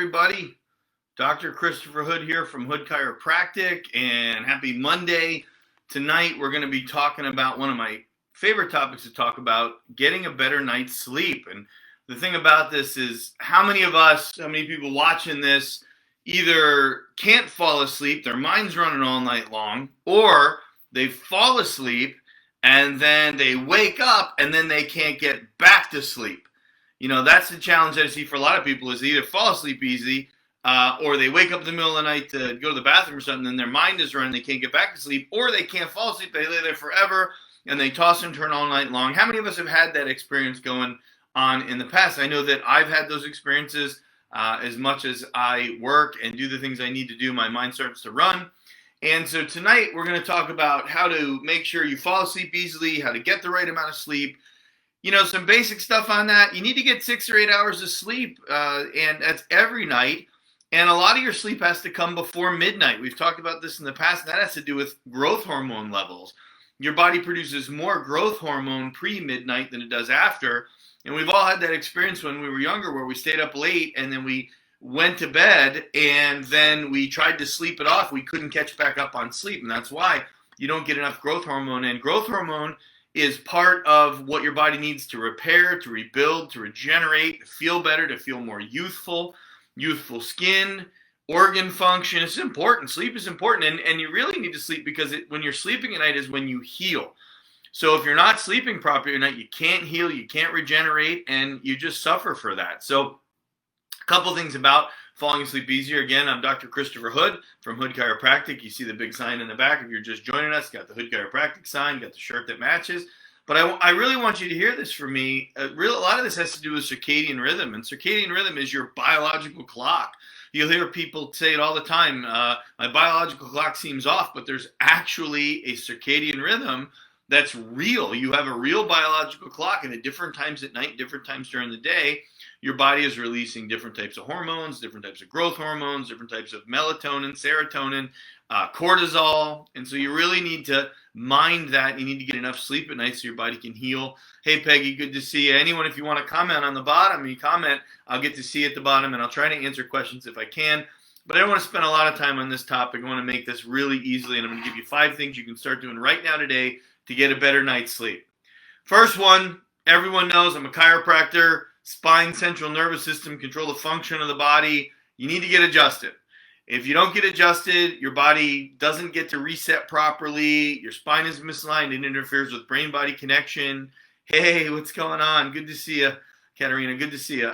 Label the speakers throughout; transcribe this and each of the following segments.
Speaker 1: everybody. Dr. Christopher Hood here from Hood Chiropractic, and happy Monday. Tonight, we're going to be talking about one of my favorite topics to talk about, getting a better night's sleep. And the thing about this is, how many people watching this either can't fall asleep, their mind's running all night long, or they fall asleep and then they wake up and then they can't get back to sleep. You know, that's the challenge that I see for a lot of people, is they either fall asleep easy or they wake up in the middle of the night to go to the bathroom or something, and their mind is running, they can't get back to sleep, or they can't fall asleep, they lay there forever, and they toss and turn all night long. How many of us have had that experience going on in the past? I know that I've had those experiences. As much as I work and do the things I need to do, my mind starts to run. And so tonight we're going to talk about how to make sure you fall asleep easily, how to get the right amount of sleep. You know, some basic stuff on that. You need to get 6 or 8 hours of sleep, and that's every night. And a lot of your sleep has to come before midnight. We've talked about this in the past, and that has to do with growth hormone levels. Your body produces more growth hormone pre-midnight than it does after. And we've all had that experience when we were younger, where we stayed up late and then we went to bed and then we tried to sleep it off. We couldn't catch back up on sleep. And that's why you don't get enough growth hormone. And growth hormone is part of what your body needs to repair, to rebuild, to regenerate, to feel better, to feel more youthful skin, organ function. It's important. Sleep is important. And you really need to sleep, because when you're sleeping at night is when you heal. So if you're not sleeping properly at night, you can't heal, you can't regenerate, and you just suffer for that. So a couple things about falling asleep easier. Again, I'm Dr. Christopher Hood from Hood Chiropractic. You see the big sign in the back if you're just joining us. Got the Hood Chiropractic sign, got the shirt that matches. But I really want you to hear this from me. A lot of this has to do with circadian rhythm. And circadian rhythm is your biological clock. You'll hear people say it all the time. My biological clock seems off, but there's actually a circadian rhythm that's real. You have a real biological clock, and at different times at night, different times during the day, your body is releasing different types of hormones, different types of growth hormones, different types of melatonin, serotonin, cortisol. And so you really need to mind that. You need to get enough sleep at night so your body can heal. Hey, Peggy, good to see you. Anyone, if you want to comment on the bottom, you comment, I'll get to see you at the bottom, and I'll try to answer questions if I can. But I don't want to spend a lot of time on this topic. I want to make this really easily, and I'm going to give you 5 things you can start doing right now today to get a better night's sleep. First one, everyone knows I'm a chiropractor. Spine, central nervous system, control the function of the body. You need to get adjusted. If you don't get adjusted, your body doesn't get to reset properly. Your spine is misaligned. It interferes with brain-body connection. Hey, what's going on? Good to see you, Katarina. Good to see you.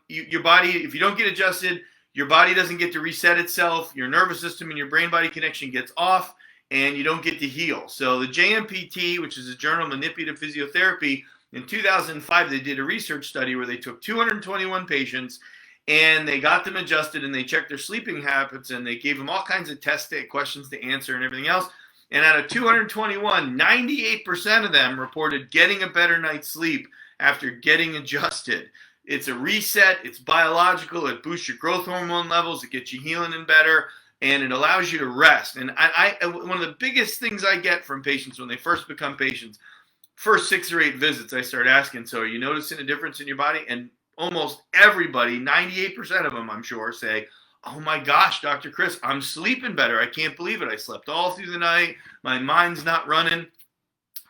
Speaker 1: Your body, if you don't get adjusted, your body doesn't get to reset itself. Your nervous system and your brain-body connection gets off, and you don't get to heal. So the JMPT, which is a Journal of Manipulative Physiotherapy, in 2005, they did a research study where they took 221 patients and they got them adjusted, and they checked their sleeping habits, and they gave them all kinds of test questions to answer and everything else. And out of 221, 98% of them reported getting a better night's sleep after getting adjusted. It's a reset. It's biological. It boosts your growth hormone levels. It gets you healing and better, and it allows you to rest. And one of the biggest things I get from patients when they first become patients, first 6 or 8 visits, I start asking, so are you noticing a difference in your body? And almost everybody, 98% of them, I'm sure, say, oh my gosh, Dr. Chris, I'm sleeping better. I can't believe it. I slept all through the night. My mind's not running.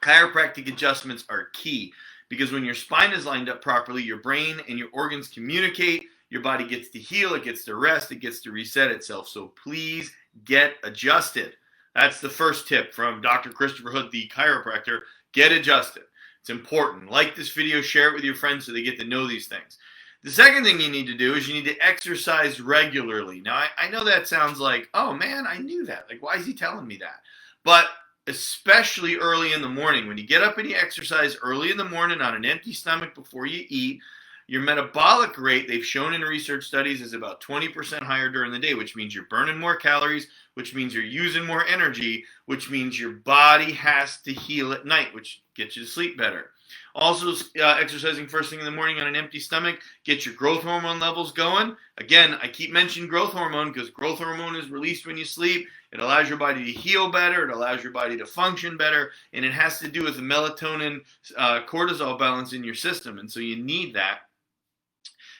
Speaker 1: Chiropractic adjustments are key, because when your spine is lined up properly, your brain and your organs communicate. Your body gets to heal. It gets to rest. It gets to reset itself. So please get adjusted. That's the first tip from Dr. Christopher Hood, the chiropractor. Get adjusted. It's important. Like this video, share it with your friends so they get to know these things. The second thing you need to do is you need to exercise regularly. Now, I know that sounds like, oh man, I knew that. Like, why is he telling me that? But especially early in the morning, when you get up and you exercise early in the morning on an empty stomach before you eat, your metabolic rate, they've shown in research studies, is about 20% higher during the day, which means you're burning more calories, which means you're using more energy, which means your body has to heal at night, which gets you to sleep better. Also, exercising first thing in the morning on an empty stomach gets your growth hormone levels going. Again, I keep mentioning growth hormone because growth hormone is released when you sleep. It allows your body to heal better. It allows your body to function better. And it has to do with the melatonin cortisol balance in your system. And so you need that.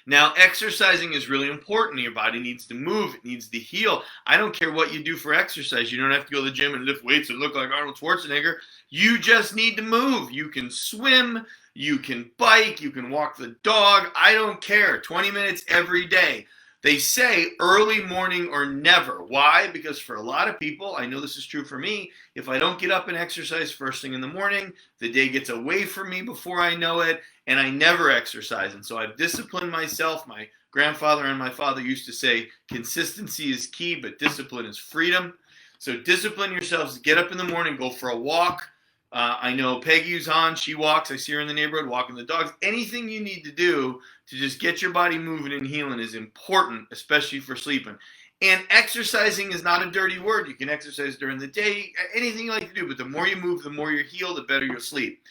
Speaker 1: Now, exercising is really important. Your body needs to move. It needs to heal. I don't care what you do for exercise. You don't have to go to the gym and lift weights and look like Arnold Schwarzenegger. You just need to move. You can swim. You can bike. You can walk the dog. I don't care. 20 minutes every day. They say early morning or never. Why? Because for a lot of people, I know this is true for me, if I don't get up and exercise first thing in the morning, the day gets away from me before I know it, and I never exercise. And so I've disciplined myself. My grandfather and my father used to say, consistency is key, but discipline is freedom. So discipline yourselves, get up in the morning, go for a walk. I know Peggy who's on, she walks. I see her in the neighborhood walking the dogs. Anything you need to do to just get your body moving and healing is important, especially for sleeping. And exercising is not a dirty word. You can exercise during the day, anything you like to do. But the more you move, the more you heal, the better you'll sleep.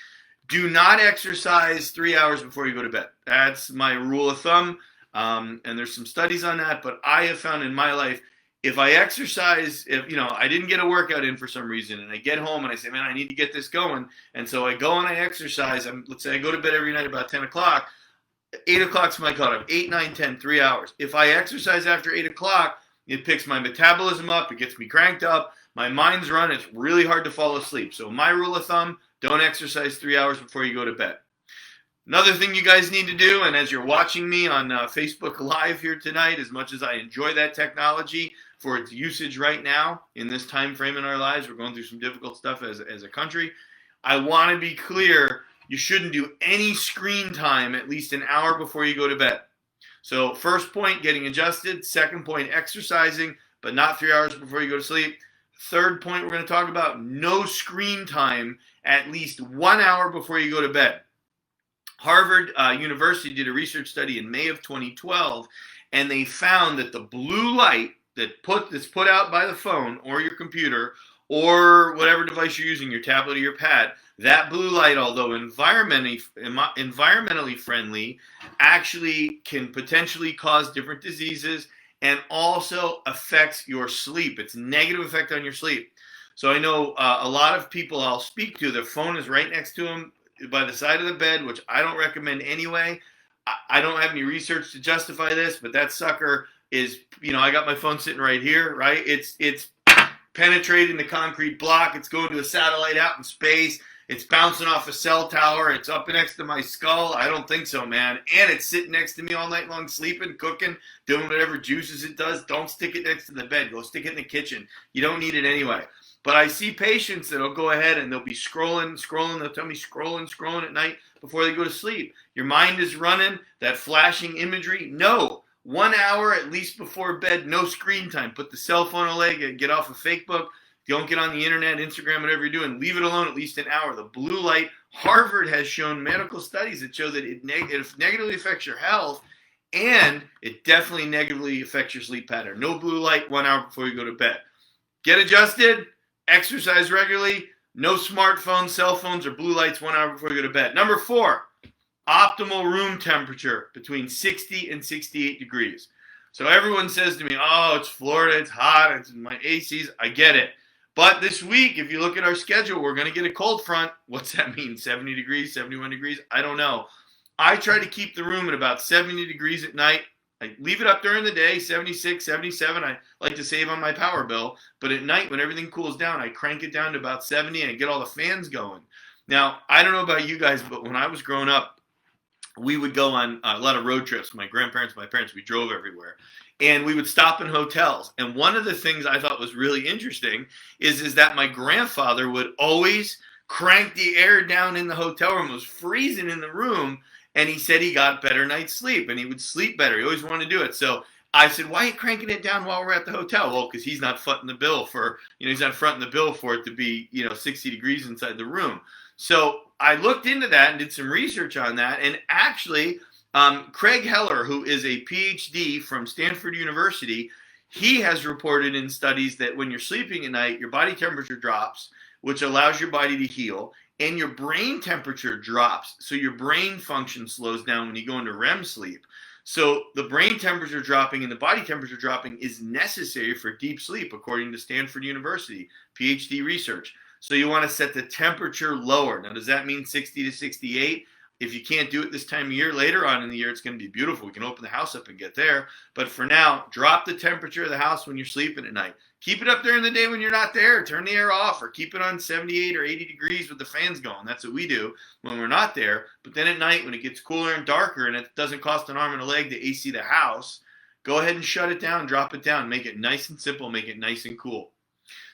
Speaker 1: Do not exercise 3 hours before you go to bed. That's my rule of thumb. And there's some studies on that. But I have found in my life, if I exercise, if I didn't get a workout in for some reason, and I get home and I say, man, I need to get this going, and so I go and I exercise. Let's say I go to bed every night about 10 o'clock. 8 o'clock's my cutoff. 8, 9, 10, 3 hours. If I exercise after 8 o'clock, it picks my metabolism up. It gets me cranked up. My mind's run. It's really hard to fall asleep. So my rule of thumb, don't exercise 3 hours before you go to bed. Another thing you guys need to do, and as you're watching me on Facebook Live here tonight, as much as I enjoy that technology for its usage right now in this time frame in our lives, we're going through some difficult stuff as a country. I want to be clear, you shouldn't do any screen time at least an hour before you go to bed. So first point, getting adjusted. Second point, exercising, but not 3 hours before you go to sleep. Third point we're going to talk about, no screen time at least 1 hour before you go to bed. Harvard University did a research study in May of 2012, and they found that the blue light that's put out by the phone or your computer or whatever device you're using, your tablet or your pad, that blue light, although environmentally friendly, actually can potentially cause different diseases and also affects your sleep. It's a negative effect on your sleep. So I know a lot of people I'll speak to, their phone is right next to them by the side of the bed, which I don't recommend anyway. I don't have any research to justify this, but that sucker is, I got my phone sitting right here, right? It's penetrating the concrete block. It's going to a satellite out in space. It's bouncing off a cell tower. It's up next to my skull. I don't think so, man. And it's sitting next to me all night long, sleeping, cooking, doing whatever juices it does. Don't stick it next to the bed. Go stick it in the kitchen. You don't need it anyway. But I see patients that'll go ahead and they'll be scrolling. They'll tell me scrolling at night before they go to sleep. Your mind is running, that flashing imagery. No, 1 hour at least before bed, no screen time. Put the cell phone away, get off of Facebook. Don't get on the internet, Instagram, whatever you're doing. Leave it alone at least an hour. The blue light, Harvard has shown medical studies that show that it negatively affects your health, and it definitely negatively affects your sleep pattern. No blue light 1 hour before you go to bed. Get adjusted. Exercise regularly. No smartphones, cell phones, or blue lights 1 hour before you go to bed. Number 4, optimal room temperature between 60 and 68 degrees. So everyone says to me, oh, it's Florida, it's hot, it's my ACs. I get it. But this week, if you look at our schedule, we're going to get a cold front. What's that mean? 70 degrees, 71 degrees? I don't know. I try to keep the room at about 70 degrees at night. I leave it up during the day, 76, 77. I like to save on my power bill. But at night, when everything cools down, I crank it down to about 70 and I get all the fans going. Now, I don't know about you guys, but when I was growing up, we would go on a lot of road trips. My grandparents, my parents, we drove everywhere. And we would stop in hotels. And one of the things I thought was really interesting is that my grandfather would always crank the air down in the hotel room. It was freezing in the room. And he said he got better night's sleep and he would sleep better. He always wanted to do it. So I said, why are you cranking it down while we're at the hotel? Well, because he's not fronting the bill for, he's not fronting the bill for it to be, 60 degrees inside the room. So I looked into that and did some research on that. And actually, Craig Heller, who is a PhD from Stanford University, he has reported in studies that when you're sleeping at night, your body temperature drops, which allows your body to heal. And your brain temperature drops, so your brain function slows down when you go into REM sleep. So the brain temperature dropping and the body temperature dropping is necessary for deep sleep, according to Stanford University, PhD research. So you want to set the temperature lower. Now, does that mean 60 to 68? If you can't do it this time of year, later on in the year, it's going to be beautiful. We can open the house up and get there. But for now, drop the temperature of the house when you're sleeping at night. Keep it up during the day when you're not there. Turn the air off or keep it on 78 or 80 degrees with the fans going. That's what we do when we're not there. But then at night, when it gets cooler and darker and it doesn't cost an arm and a leg to AC the house, go ahead and shut it down, drop it down, make it nice and simple, make it nice and cool.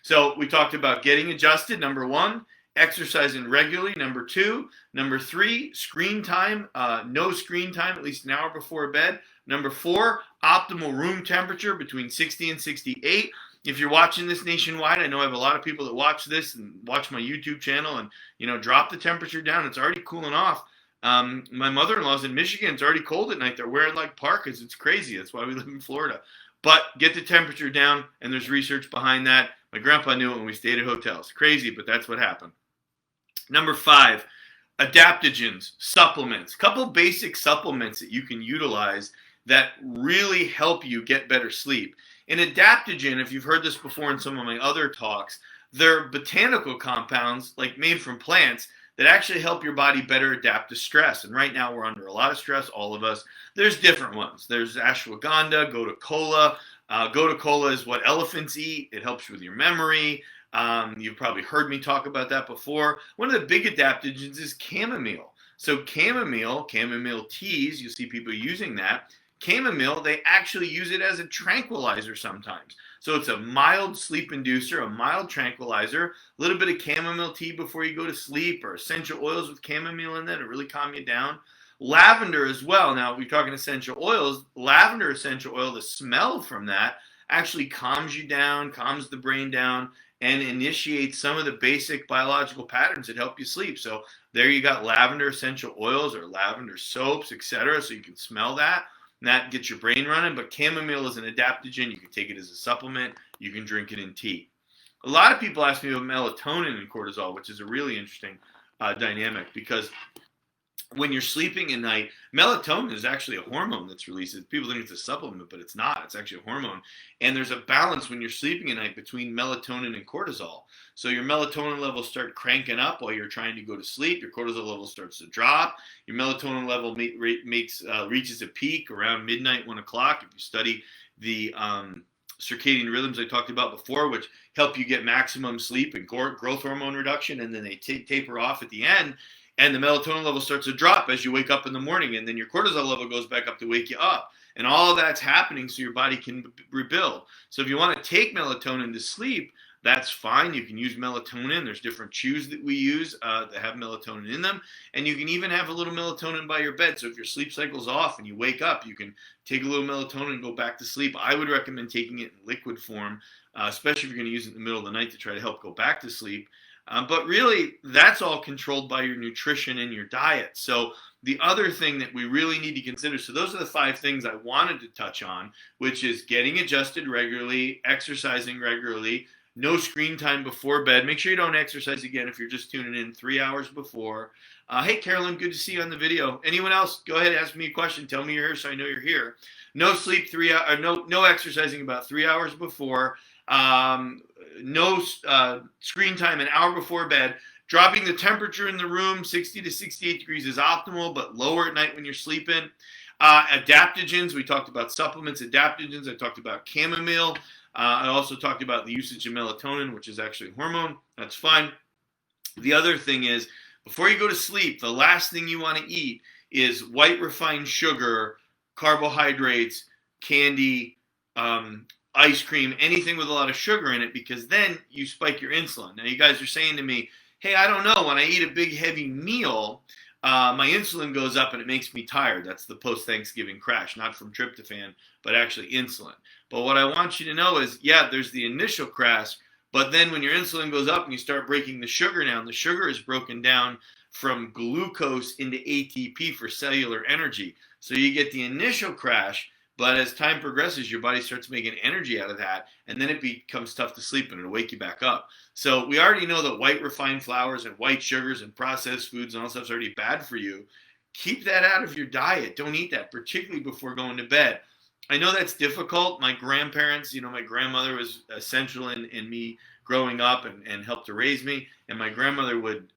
Speaker 1: So we talked about getting adjusted, number 1. Exercising regularly, number 2. Number 3, screen time, no screen time, at least an hour before bed. Number 4, optimal room temperature between 60 and 68. If you're watching this nationwide, I know I have a lot of people that watch this and watch my YouTube channel and, drop the temperature down. It's already cooling off. My mother-in-law's in Michigan. It's already cold at night. They're wearing like parkas. It's crazy. That's why we live in Florida. But get the temperature down, and there's research behind that. My grandpa knew it when we stayed at hotels. Crazy, but that's what happened. Number 5, adaptogens, supplements. Couple basic supplements that you can utilize that really help you get better sleep. An adaptogen, if you've heard this before in some of my other talks, they're botanical compounds like made from plants that actually help your body better adapt to stress. And right now we're under a lot of stress, all of us. There's different ones. There's ashwagandha, gotu kola. Gotu kola is what elephants eat. It helps you with your memory. You've probably heard me talk about that before. One of the big adaptogens is chamomile. So chamomile teas, you'll see people using that. Chamomile, they actually use it as a tranquilizer sometimes. So it's a mild sleep inducer, a mild tranquilizer, a little bit of chamomile tea before you go to sleep, or essential oils with chamomile in there to really calm you down. Lavender as well. Now, we're talking essential oils. Lavender essential oil, the smell from that actually calms you down, calms the brain down, and initiates some of the basic biological patterns that help you sleep. So there you got lavender essential oils or lavender soaps, etc. So you can smell that. And that gets your brain running. But chamomile is an adaptogen. You can take it as a supplement. You can drink it in tea. A lot of people ask me about melatonin and cortisol, which is a really interesting dynamic, because when you're sleeping at night, melatonin is actually a hormone that's released. People think it's a supplement, but it's not. It's actually a hormone. And there's a balance when you're sleeping at night between melatonin and cortisol. So your melatonin levels start cranking up while you're trying to go to sleep. Your cortisol level starts to drop. Your melatonin level reaches a peak around midnight, 1 o'clock. If you study the circadian rhythms I talked about before, which help you get maximum sleep and growth hormone reduction, and then they taper off at the end. And the melatonin level starts to drop as you wake up in the morning, and then your cortisol level goes back up to wake you up. And all of that's happening so your body can rebuild. So if you want to take melatonin to sleep, that's fine. You can use melatonin. There's different chews that we use that have melatonin in them. And you can even have a little melatonin by your bed. So if your sleep cycle's off and you wake up, you can take a little melatonin and go back to sleep. I would recommend taking it in liquid form, especially if you're going to use it in the middle of the night to try to help go back to sleep. But really, that's all controlled by your nutrition and your diet. So the other thing that we really need to consider, so those are the 5 things I wanted to touch on, which is getting adjusted regularly, exercising regularly, no screen time before bed. Make sure you don't exercise again if you're just tuning in 3 hours before. Hey, Carolyn, good to see you on the video. Anyone else? Go ahead, ask me a question. Tell me you're here so I know you're here. No sleep, no exercising about 3 hours before. No screen time an hour before bed. Dropping the temperature in the room, 60 to 68 degrees is optimal, but lower at night when you're sleeping. Adaptogens, we talked about supplements, adaptogens. I talked about chamomile. I also talked about the usage of melatonin, which is actually a hormone. That's fine. The other thing is, before you go to sleep, the last thing you want to eat is white refined sugar, carbohydrates, candy, ice cream, anything with a lot of sugar in it, because then you spike your insulin. Now, you guys are saying to me, hey, I don't know, when I eat a big heavy meal, my insulin goes up and it makes me tired. That's the post-Thanksgiving crash, not from tryptophan, but actually insulin. But what I want you to know is, yeah, there's the initial crash, but then when your insulin goes up and you start breaking the sugar down, the sugar is broken down from glucose into ATP for cellular energy. So you get the initial crash, but as time progresses, your body starts making energy out of that, and then it becomes tough to sleep and it'll wake you back up. So we already know that white refined flours and white sugars and processed foods and all stuff is already bad for you. Keep that out of your diet. Don't eat that, particularly before going to bed. I know that's difficult. My grandparents, my grandmother was essential in me growing up and helped to raise me. And my grandmother would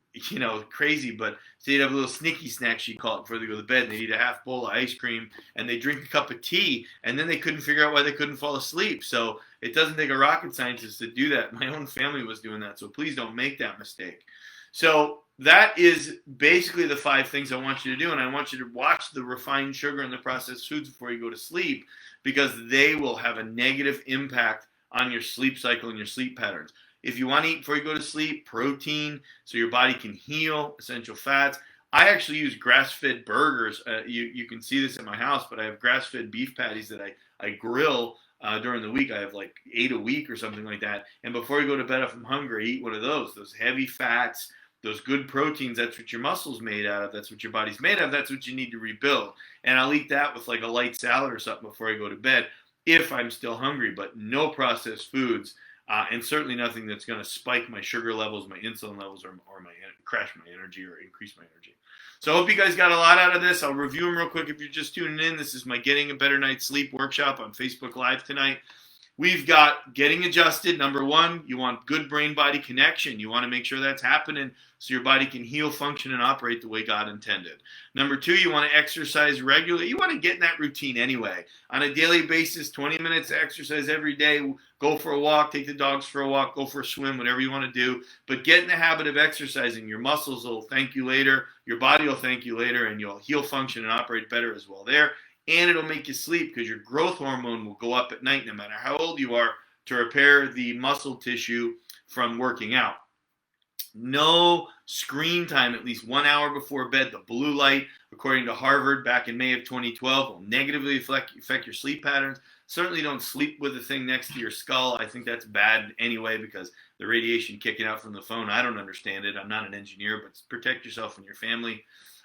Speaker 1: crazy, but so they'd have a little sneaky snack, she'd call it, before they go to bed, and they'd eat a half bowl of ice cream, and they'd drink a cup of tea, and then they couldn't figure out why they couldn't fall asleep. So it doesn't take a rocket scientist to do that. My own family was doing that, so please don't make that mistake. So that is basically the 5 things I want you to do, and I want you to watch the refined sugar and the processed foods before you go to sleep, because they will have a negative impact on your sleep cycle and your sleep patterns. If you want to eat before you go to sleep, protein, so your body can heal, essential fats. I actually use grass-fed burgers. You can see this in my house, but I have grass-fed beef patties that I grill during the week. I have like 8 a week or something like that. And before you go to bed, if I'm hungry, I eat one of those heavy fats, those good proteins. That's what your muscle's made out of. That's what your body's made of. That's what you need to rebuild. And I'll eat that with like a light salad or something before I go to bed if I'm still hungry, but no processed foods. And certainly nothing that's going to spike my sugar levels, my insulin levels, or crash my energy or increase my energy. So I hope you guys got a lot out of this. I'll review them real quick if you're just tuning in. This is my Getting a Better Night's Sleep workshop on Facebook Live tonight. We've got getting adjusted. Number 1, you want good brain-body connection. You want to make sure that's happening so your body can heal, function, and operate the way God intended. Number 2, you want to exercise regularly. You want to get in that routine anyway. On a daily basis, 20 minutes of exercise every day. Go for a walk, take the dogs for a walk, go for a swim, whatever you want to do. But get in the habit of exercising. Your muscles will thank you later. Your body will thank you later, and you'll heal, function, and operate better as well there. And it'll make you sleep because your growth hormone will go up at night no matter how old you are to repair the muscle tissue from working out. No screen time at least 1 hour before bed. The blue light, according to Harvard back in May of 2012, will negatively affect your sleep patterns. Certainly don't sleep with the thing next to your skull. I think that's bad anyway because the radiation kicking out from the phone, I don't understand it. I'm not an engineer, but protect yourself and your family.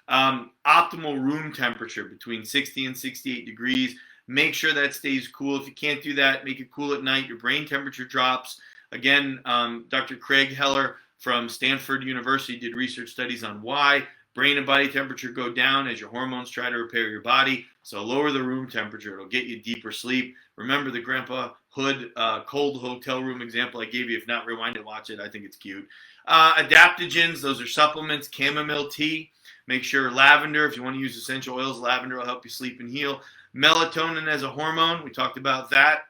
Speaker 1: Optimal room temperature between 60 and 68 degrees. Make sure that stays cool. If you can't do that, make it cool at night. Your brain temperature drops. Again, Dr. Craig Heller from Stanford University did research studies on why brain and body temperature go down as your hormones try to repair your body. So lower the room temperature. It'll get you deeper sleep. Remember the Grandpa Hood cold hotel room example I gave you. If not, rewind and watch it. I think it's cute. Adaptogens, those are supplements. Chamomile tea. Make sure lavender, if you want to use essential oils, lavender will help you sleep and heal. Melatonin as a hormone, we talked about that.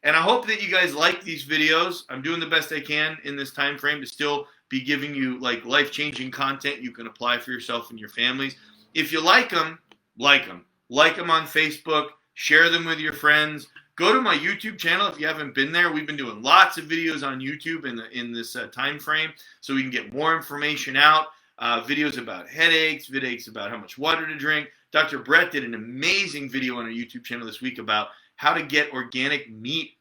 Speaker 1: And I hope that you guys like these videos. I'm doing the best I can in this time frame to still be giving you like life-changing content you can apply for yourself and your families. If you like them, like them. Like them on Facebook. Share them with your friends. Go to my YouTube channel if you haven't been there. We've been doing lots of videos on YouTube in this time frame so we can get more information out. Videos about headaches, videos about how much water to drink. Dr. Brett did an amazing video on our YouTube channel this week about how to get organic meat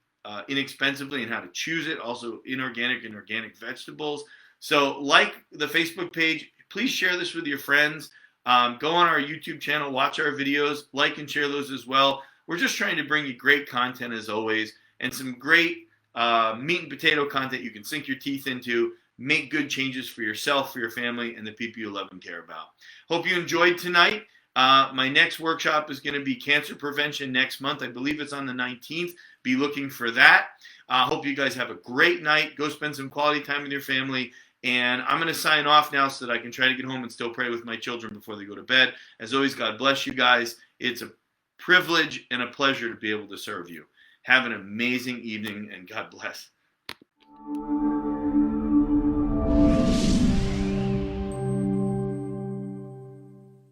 Speaker 1: inexpensively and how to choose it. Also inorganic and organic vegetables. So like the Facebook page, please share this with your friends. Go on our YouTube channel, watch our videos, like and share those as well. We're just trying to bring you great content as always and some great meat and potato content you can sink your teeth into. Make good changes for yourself, for your family, and the people you love and care about. Hope you enjoyed tonight. My next workshop is going to be cancer prevention next month. I believe it's on the 19th. Be looking for that. Hope you guys have a great night. Go spend some quality time with your family. And I'm going to sign off now so that I can try to get home and still pray with my children before they go to bed. As always, God bless you guys. It's a privilege and a pleasure to be able to serve you. Have an amazing evening, and God bless.